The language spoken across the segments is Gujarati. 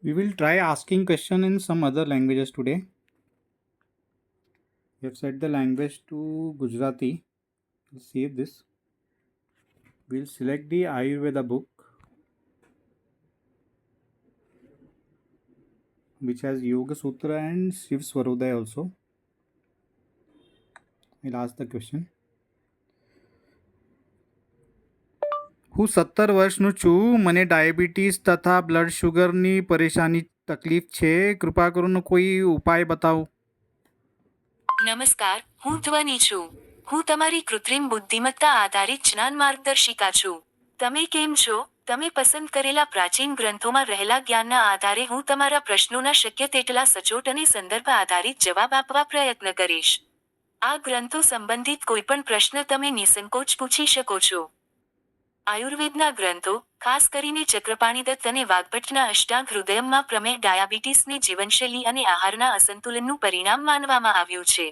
We will try asking question in some other languages today. We have set the language to Gujarati. We'll save this. We'll select the Ayurveda book, which has Yoga Sutra and Shiv Swarodaya also. I'll ask the question. હું 17 વર્ષનું છું. મને ડાયાબિટીસ તથા બ્લડ શુગરની પરેશાની તકલીફ છે. કૃપા કરીને કોઈ ઉપાય બતાવો. નમસ્કાર, હું ધ્વનિ છું. હું તમારી કૃત્રિમ બુદ્ધિમત્તા આધારિત જ્ઞાન માર્ગદર્શિકા છું. તમે કેમ છો? તમે પસંદ કરેલા પ્રાચીન ગ્રંથોમાં રહેલા જ્ઞાનના આધારે હું તમારા પ્રશ્નોના શક્ય તેટલા સચોટ અને સંદર્ભ આધારિત જવાબ આપવા પ્રયત્ન કરીશ. આ ગ્રંથો સંબંધિત કોઈપણ પ્રશ્ન તમે નિસંકોચ પૂછી શકો છો. આયુર્વેદના ગ્રંથો, ખાસ કરીને ચક્રપાણીદત્ત અને વાગ્ભટ્ટના અષ્ટાંગ હૃદયમમાં પ્રમેહ ડાયાબિટીસની જીવનશૈલી અને આહારના અસંતુલનનું પરિણામ માનવામાં આવ્યું છે.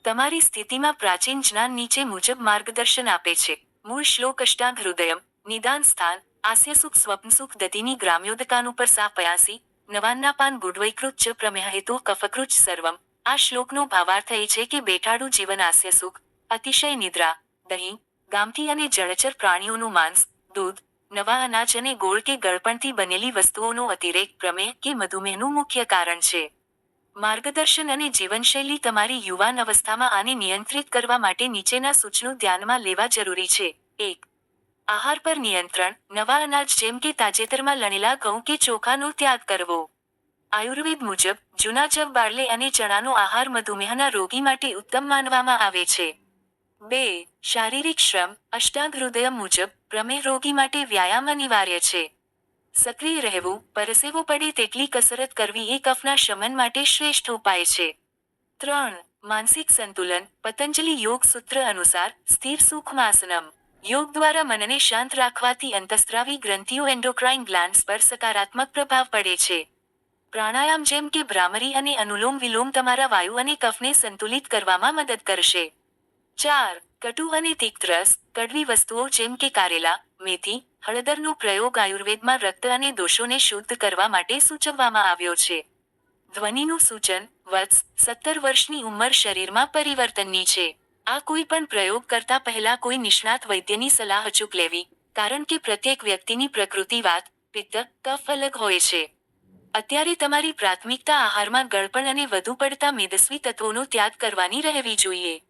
તમારી સ્થિતિમાં પ્રાચીન જ્ઞાન નીચે મુજબ માર્ગદર્શન આપે છે. મૂળ શ્લોક અષ્ટાંગ હૃદયમ, નિદાન સ્થાન, આસ્યસુખ સ્વપ્નસુખ દતિની ગ્રામ્યોદકાનુપરસા પયાસી, નવાન્નાપાન ગુડવૈકૃત ચ પ્રમેહ હેતુ કફકૃચ સર્વમ. આ શ્લોકનો ભાવાર્થ એ છે કે બેઠાડું જીવન આસ્યસુખ, અતિશય નિદ્રા, દહીં, ગામઠી અને જળચર પ્રાણીઓનું માંસ, દૂધ, નવા અનાજ અને ગોળ કે ગળપણથી બનેલી વસ્તુઓનો અતિરેક પ્રમેહ કે મધુમેહનું મુખ્ય કારણ છે. માર્ગદર્શન અને જીવનશૈલી તમારી યુવાન અવસ્થામાં આને નિયંત્રિત કરવા માટે નીચેના સૂચનો ધ્યાનમાં લેવા જરૂરી છે. 1. આહાર પર નિયંત્રણ. નવા અનાજ જેમ કે તાજેતરમાં લણેલા ઘઉં કે ચોખાનો ત્યાગ કરવો. આયુર્વેદ મુજબ, જૂના જવ બાર્લે અને ચણાનો આહાર મધુમેહના રોગી માટે ઉત્તમ માનવામાં આવે છે. 2. શારીરિક શ્રમ. અષ્ટાંગ હૃદયમ મુજબ, પ્રમેહ રોગી માટે વ્યાયામ અનિવાર્ય છે. સક્રિય રહેવું, પરસેવો પડે તેટલી કસરત કરવી એ કફના શમન માટે શ્રેષ્ઠ ઉપાય છે. 3. માનસિક સંતુલન. પતંજલિ યોગ સૂત્ર અનુસાર, સ્થિર સૂક્ષ્માસનમ. યોગ દ્વારા મનને શાંત રાખવાથી અંતસ્ત્રાવી ગ્રંથિઓ એન્ડોક્રાઇન ગ્લાન્ડ્સ પર સકારાત્મક પ્રભાવ પડે છે. પ્રાણાયામ જેમ કે ભ્રામરી અને અનુલોમ વિલોમ તમારા વાયુ અને કફને સંતુલિત કરવામાં મદદ કરશે. 4. કટુ અને તિક્ત રસ. કડવી વસ્તુઓ જેમ કે કારેલા, મેથી, હળદરનો પ્રયોગ આયુર્વેદમાં રક્ત અને દોષોને શુદ્ધ કરવા માટે સૂચવવામાં આવ્યો છે. ધ્વનિનું સૂચન. વત્સ, 17 વર્ષની ઉંમર શરીરમાં પરિવર્તનની છે. આ કોઈ પણ પ્રયોગ કરતા પહેલા કોઈ નિષ્ણાત વૈદ્યની સલાહ અચૂક લેવી, કારણ કે પ્રત્યેક વ્યક્તિની પ્રકૃતિ વાત, પિત્ત, કફ અલગ હોય છે. અત્યારે તમારી પ્રાથમિકતા આહારમાં ગળપણ અને વધુ પડતા મેદસ્વી તત્વોનો ત્યાગ કરવાની રહેવી જોઈએ.